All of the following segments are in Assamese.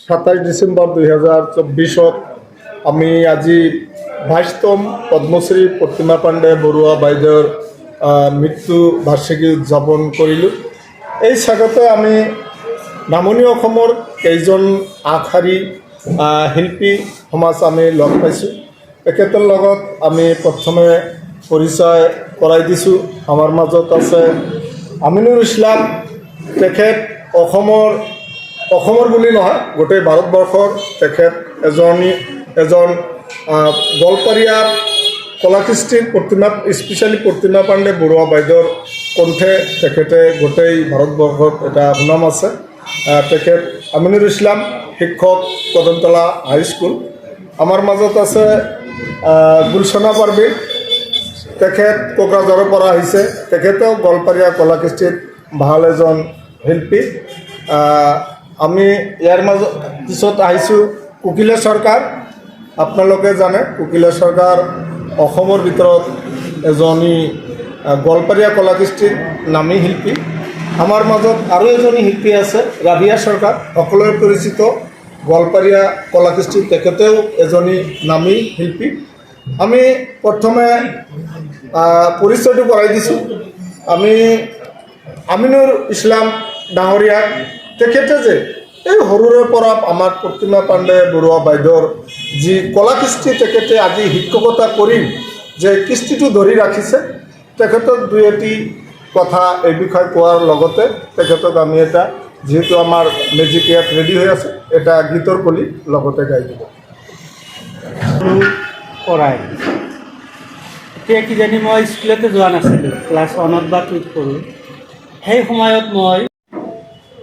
27 ডিসেম্বৰ 2024 আমি আজি 22তম পদ্মশ্ৰী প্ৰতিমা পাণ্ডে বৰুৱা বাইদেউৰ মৃত্যু বাৰ্ষিকী উদযাপন কৰিলোঁ। এই স্বাগতে আমি নামনি অসমৰ কেইজন আগশাৰী শিল্পী সমাজ আমি লগ পাইছোঁ। তেখেতৰ লগত আমি প্ৰথমে পৰিচয় কৰাই দিছোঁ। আমাৰ মাজত আছে আমিনুৰ ইছলাম। তেখেত অসমৰ বুলি নহয়, গোটেই ভাৰতবৰ্ষৰ তেখেত এজন গোৱালপাৰীয়া কলাকৃষ্টিৰ স্পেচিয়েলি প্ৰতিমা পাণ্ডে বৰুৱা বাইদেউৰ কণ্ঠে তেখেতে গোটেই ভাৰতবৰ্ষত এটা সুনাম আছে। তেখেত আমিনুৰ ইছলাম, শিক্ষক, কদমতলা হাইস্কুল। আমাৰ মাজত আছে গুলছনা পাৰভিন। তেখেত কোকৰাঝাৰৰ পৰা আহিছে। তেখেতেও গোৱালপাৰীয়া কলাকৃষ্টিত ভাল এজন শিল্পী। আমি ইয়াৰ পিছত আহিছোঁ কোকিলা চৰকাৰ। আপোনালোকে জানে কোকিলা চৰকাৰ অসমৰ ভিতৰত এজনী গোৱালপাৰীয়া কলাকৃষ্টিৰ নামী শিল্পী। আমাৰ মাজত আৰু এজনী শিল্পী আছে ৰাবিয়া চৰকাৰ, সকলোৱে পৰিচিত গোৱালপাৰীয়া কলাকৃষ্টিৰ, তেখেতেও এজনী নামী শিল্পী। আমি প্ৰথমে পৰিচয়টো কৰাই দিছোঁ। আমি আমিনুৰ ইছলাম ডাঙৰীয়াক, তেখেতে যে এই সৰুৰে পৰা আমাৰ প্ৰতিমা পাণ্ডে বৰুৱা বাইদেউৰ যি কলাকৃষ্টি তেখেতে আজি শিক্ষকতা কৰি যে কৃষ্টিটো ধৰি ৰাখিছে, তেখেতক দুই এটি কথা এই বিষয়ে কোৱাৰ লগতে তেখেতক আমি এটা, যিহেতু আমাৰ মেজিক ইয়াত ৰেডি হৈ আছে, এটা গীতৰ কলি লগতে গাই দিব। পঢ়াই এতিয়া কিজানি মই স্কুলতে যোৱা নাছিলোঁ, ক্লাছ 1 বা 2 পঢ়োঁ। সেই সময়ত মই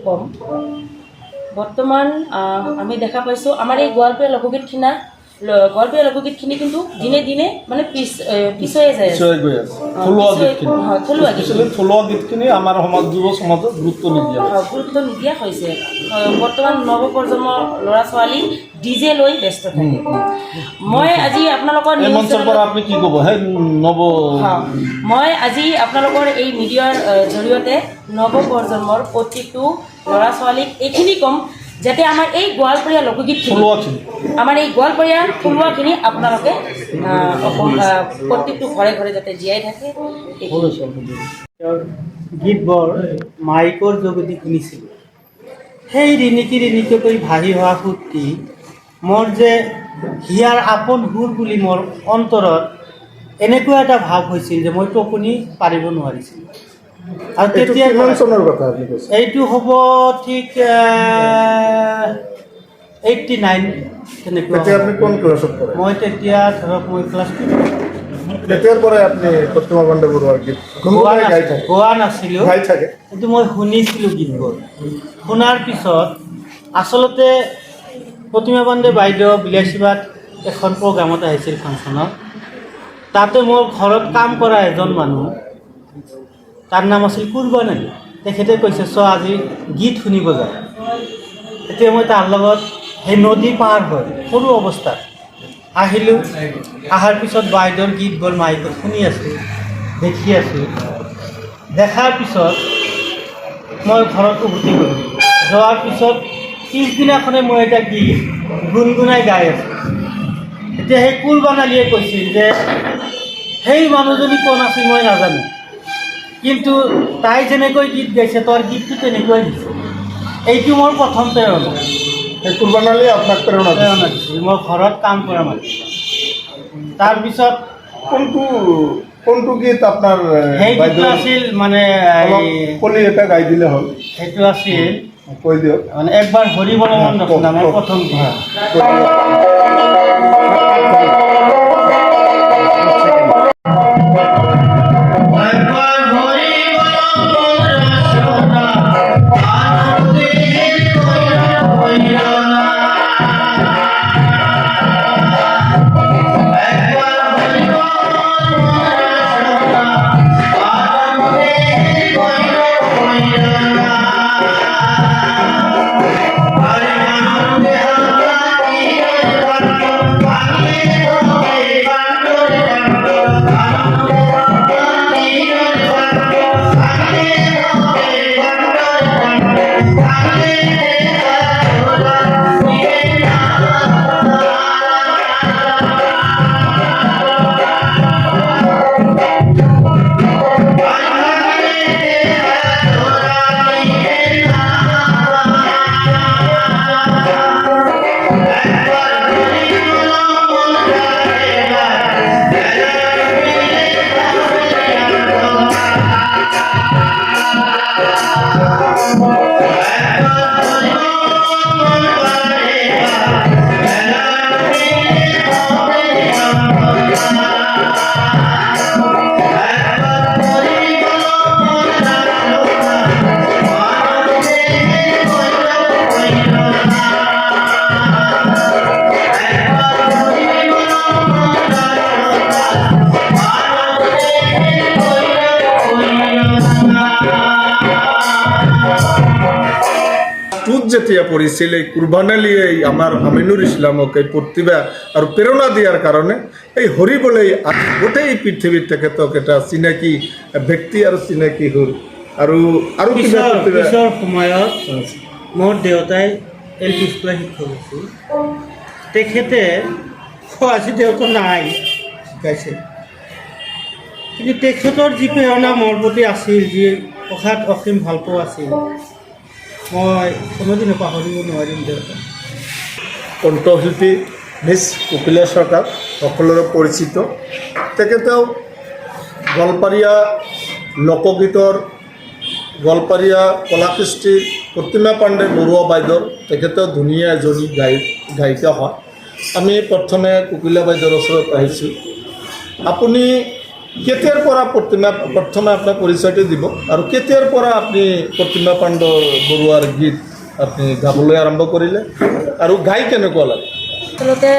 কম বৰ্তমান আমি দেখা পাইছোঁ আমাৰ এই গোৱালপাৰীয়া লোকগীতখিনি কিন্তু দিনে দিনে মানে পিছুৱাই যায়, থলুৱা গীতখিনি আমাৰ যুৱ সমাজত গুৰুত্ব নিদিয়া হৈছে। বৰ্তমান নৱপ্ৰজন্মৰ ল'ৰা ছোৱালী ডিজে লৈ ব্যস্ত থাকে। মই আজি আপোনালোকৰ এই মিডিয়াৰ জৰিয়তে নৱপ্ৰজন্মৰ প্ৰত্যেকটো ল'ৰা ছোৱালীক এইখিনি ক'ম, যাতে আমাৰ এই গোৱালপাৰীয়া লোকগীতখিনি, আমাৰ এই গোৱালপাৰীয়া থলুৱাখিনি আপোনালোকে প্ৰত্যেকটো ঘৰে ঘৰে যাতে জীয়াই থাকে। গীতবোৰ মাইকৰ যোগেদি শুনিছিলোঁ। সেই ৰিণিকি ৰিণিকিকৈ ভাহি হোৱা সুৰটি মোৰ যে হিয়াৰ আপন সুৰ বুলি মোৰ অন্তৰত এনেকুৱা এটা ভাৱ হৈছিল যে মই টোপনি পাৰিব নোৱাৰিছিলোঁ। আৰু তেতিয়া এইটো হ'ব ঠিক 89 তেনেকুৱা। মই তেতিয়া ধৰক মই ক্লাছ 2। তেতিয়াৰ পৰাই আপুনি প্ৰতিমা পাণ্ডে বৰুৱাৰ গীত গোৱা নাছিলোঁ, কিন্তু মই শুনিছিলোঁ গীতবোৰ। শুনাৰ পিছত আচলতে প্ৰতিমা পাণ্ডে বাইদেউ বিলাসীবাদ এখন প্ৰগ্ৰামত আহিছিল, ফাংচনত। তাতে মোৰ ঘৰত কাম কৰা এজন মানুহ, তাৰ নাম আছিল কুৰবান আলী। তেখেতে কৈছে আজি গীত শুনিব যায়। এতিয়া মই তাৰ লগত সেই নদী পাৰ হৈ সৰু অৱস্থাত আহিলোঁ। অহাৰ পিছত বাইদেউৰ গীতবোৰ মাইকত শুনি আছোঁ, দেখি আছোঁ। দেখাৰ পিছত মই ঘৰত উভতি গ'লোঁ। যোৱাৰ পিছত পিছদিনাখনে মই এটা গীত গুণগুণাই গাই আছোঁ। এতিয়া সেই কুৰবান আলীয়ে কৈছিল যে সেই মানুহজনী কোন আছিল মই নাজানো, কিন্তু তাই যেনেকৈ গীত গাইছে তোৰ গীতটো তেনেকুৱাই দিছে। এইটো মোৰ প্ৰথম প্ৰেৰণা। সেই কুৰবান আলীয়ে আপোনাক প্ৰেৰণা দিছিল মই ঘৰত কাম কৰা মানুহ। তাৰপিছত কোনটো গীত আপোনাৰ সেইটো আছিল মানে কলি এটা গাই দিলে হ'ল। সেইটো আছিল কৈ দিয়ক মানে একবাৰ হৰি বল মন দৰ্শনা, মোৰ প্ৰথম গীত। টুত যেতিয়া পঢ়িছিল এই কুৰবানালী আমাৰ আমিনুৰ ইছলামক এই প্ৰতিভা আৰু প্ৰেৰণা দিয়াৰ কাৰণে এই হৰিবলৈ গোটেই পৃথিৱীত তেখেতক এটা চিনাকি ব্যক্তি আৰু চিনাকি হ'ল আৰু আৰু কিবা প্ৰতিভা পিছৰ সময়ত মোৰ দেউতাই এল পি স্কুলৰ শিক্ষক আছিল। তেখেতে আজি দেউতা নাই শিকাইছে, কিন্তু তেখেতৰ যি প্ৰেৰণা মোৰ প্ৰতি আছিল, যি অসাত অসীম ভালপোৱা আছিল, মই কোনোদিনে পাহৰিব নোৱাৰিম দেউতা। কণ্ঠশিল্পী মিছ কপিলা চৰকাৰ সকলোৰে পৰিচিত। তেখেতেও গোৱালপাৰীয়া লোকগীতৰ গোৱালপাৰীয়া কলাকৃষ্টি প্ৰতিমা পাণ্ডে বৰুৱা বাইদেউৰ তেখেতেও ধুনীয়া এজনী গায়িকা হয়। আমি প্ৰথমে কপিলা বাইদেউৰ ওচৰত আহিছোঁ। আপুনি কেতিয়াৰ পৰা প্ৰথমে আপোনাৰ পৰিচয়টো দিব আৰু কেতিয়াৰ পৰা আপুনি প্ৰতিমা পাণ্ড বৰুৱাৰ গীত আপুনি গাবলৈ আৰম্ভ কৰিলে আৰু গাই কেনেকুৱা লাগে? আচলতে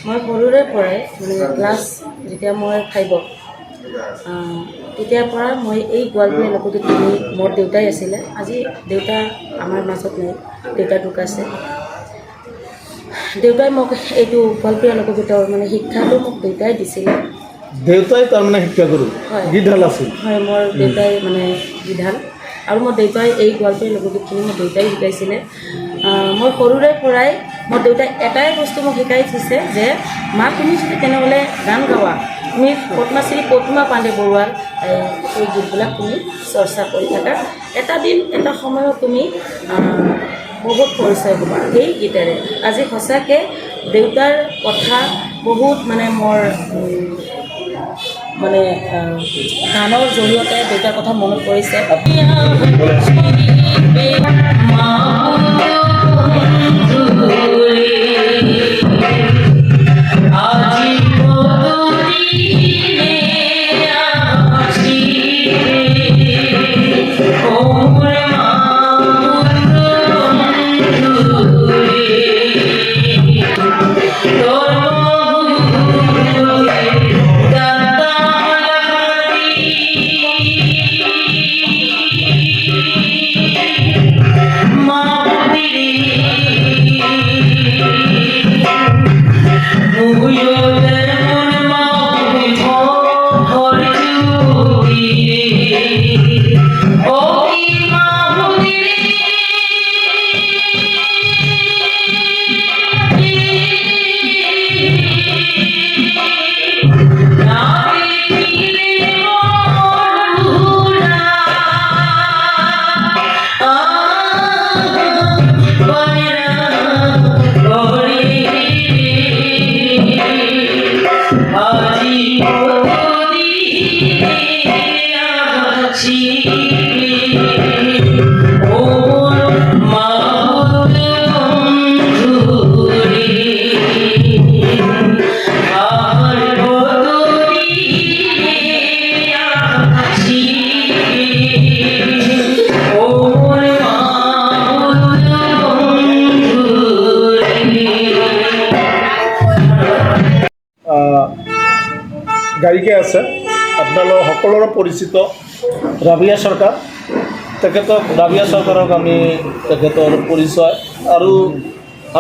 মই সৰুৰে পৰাই মানে ক্লাছ যেতিয়া মই 5ত তেতিয়াৰ পৰা মই এই গোৱালপাৰীয়া লোকগীত শুনি, মোৰ দেউতাই আছিলে, আজি দেউতা আমাৰ মাজত নাই, দেউতা ঢুকাইছে। দেউতাই মোক এইটো গোৱালপাৰীয়া লোকগীতৰ মানে শিক্ষাটো মোক দেউতাই দিছিলে। দেউতাই তাৰমানে শিক্ষাগুৰু, হয় গীতহাল আছিল? হয়, মোৰ দেউতাই মানে গীতহাল, আৰু মোৰ দেউতাই এই গোৱালপাৰীয়া লোকগীতখিনি মোৰ দেউতাই শিকাইছিলে। মই সৰুৰে পৰাই মোৰ দেউতাই এটাই বস্তু মোক শিকাই থৈছে যে মা, তুমি যদি তেনেহ'লে গান গাৱা, তুমি পদ্মশ্ৰী প্ৰতিমা পাণ্ডে বৰুৱাৰ এই গীতবিলাক তুমি চৰ্চা কৰি থাকা, এটা দিন এটা সময়ত তুমি বহুত পৰিচয় হ'বা সেই গীতেৰে। আজি সঁচাকৈ দেউতাৰ কথা বহুত মানে মোৰ মানে গানৰ জৰিয়তে দেউতাৰ কথা মনত পৰিছে। গায়িকা আছে আপোনালোক সকলোৰে পৰিচিত ৰাবিয়া চৰকাৰ। তেখেতক ৰাবিয়া চৰকাৰক আমি তেখেতৰ পৰিচয়, আৰু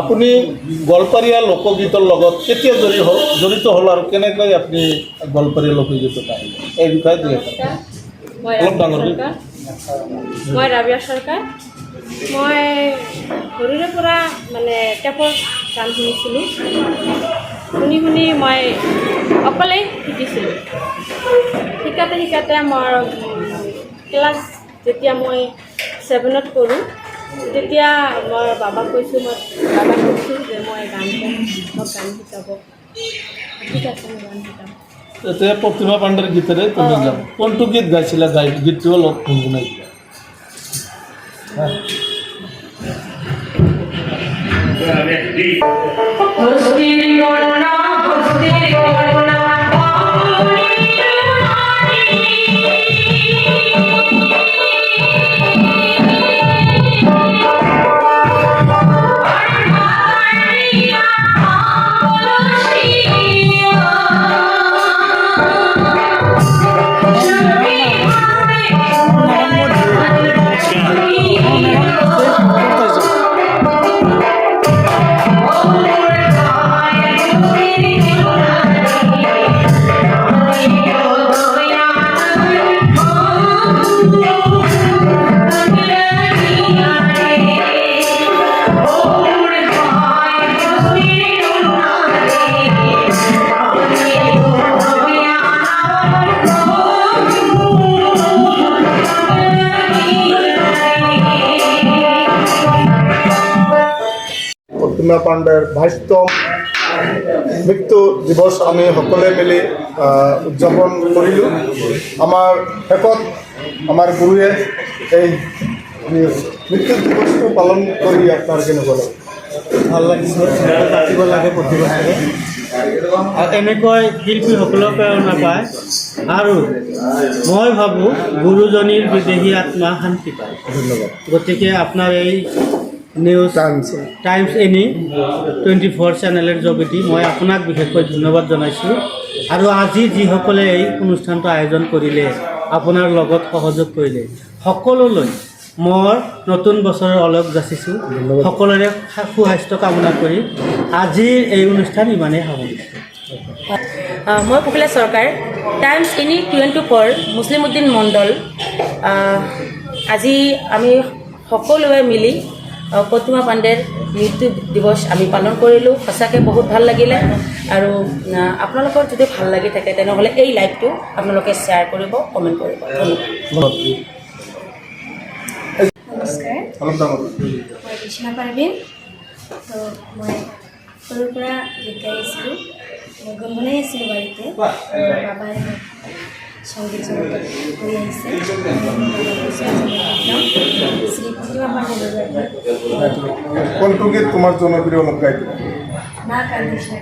আপুনি গোৱালপাৰীয়া লোকগীতৰ লগত কেতিয়া জড়িত হ'ল আৰু কেনেকৈ আপুনি গোৱালপাৰীয়া লোকগীতত আহিলে এই বিষয়ে দুই এটা অলপ ডাঙৰকৈ। মই ৰাবিয়া চৰকাৰ। মই সৰুৰে পৰা মানে টেপৰ গান শুনিছিলোঁ, শুনি শুনি মই অকলেই শিকিছিলোঁ। শিকাতে মোৰ ক্লাছ যেতিয়া মই 7ত পঢ়োঁ তেতিয়া মই বাবাক কৈছোঁ যে মই গান গাম, মোক গান শিকাব। ঠিক আছে, মই গান শিকাম। এতিয়া প্ৰতিমা পাণ্ডেৰ গীতেৰে তুমি গাম। কোনটো গীত গাইছিলা? গীতটো অলপ গুণগুণাই দিয়া। প্ৰতিমা পাণ্ডেৰ 22তম মৃত্যু দিৱস আমি সকলোৱে মিলি উদযাপন কৰিলোঁ। আমাৰ শেষত আমাৰ গুৰুৱে এই মৃত্যু দিৱসটো পালন কৰি আপোনাৰ কেনেকুৱা লাগে? ভাল লাগিছে, পাতিব লাগে প্ৰতি বছৰে। আৰু এনেকৈ শিল্পীসকলেও প্ৰেৰণা পায় আৰু মই ভাবোঁ গুৰুজনীৰ বিদেহী আত্মা শান্তি পায়। ধন্যবাদ। গতিকে আপোনাৰ এই নিউজ টাইমছ এনি 24 চেনেলৰ যোগেদি মই আপোনাক বিশেষকৈ ধন্যবাদ জনাইছোঁ। আৰু আজি যিসকলে এই অনুষ্ঠানটো আয়োজন কৰিলে, আপোনাৰ লগত সহযোগ কৰিলে, সকলোলৈ মই নতুন বছৰৰ অলপ যাচিছোঁ। সকলোৰে সুস্বাস্থ্য কামনা কৰি আজিৰ এই অনুষ্ঠান ইমানেই সামৰিছোঁ। মই পখিলা চৰকাৰ, টাইমছ এনি 24 মুছলিম উদ্দিন মণ্ডল। আজি আমি সকলোৱে মিলি প্ৰতিমা পাণ্ডেৰ মৃত্যু দিৱস আমি পালন কৰিলোঁ। সঁচাকৈ বহুত ভাল লাগিলে। আৰু আপোনালোকৰ যদি ভাল লাগি থাকে তেনেহ'লে এই লাইভটো আপোনালোকে শ্বেয়াৰ কৰিব, কমেণ্ট কৰিব। ধন্যবাদ। নমস্কাৰ, মই কৃষ্ণা পাৰবীন। তো মই সৰুৰ পৰা গীত গাই আছিলোঁ, মই গুণগুণাই আছিলোঁ বাৰীতে। বাবাই মোক সংগীত জগতত কৰি আহিছে। শ্ৰী প্ৰতিমা পাণ্ডে কোনটো গীত তোমাৰ জনপ্ৰিয় অলপ গাই দিবা? না কৃষ্ণ।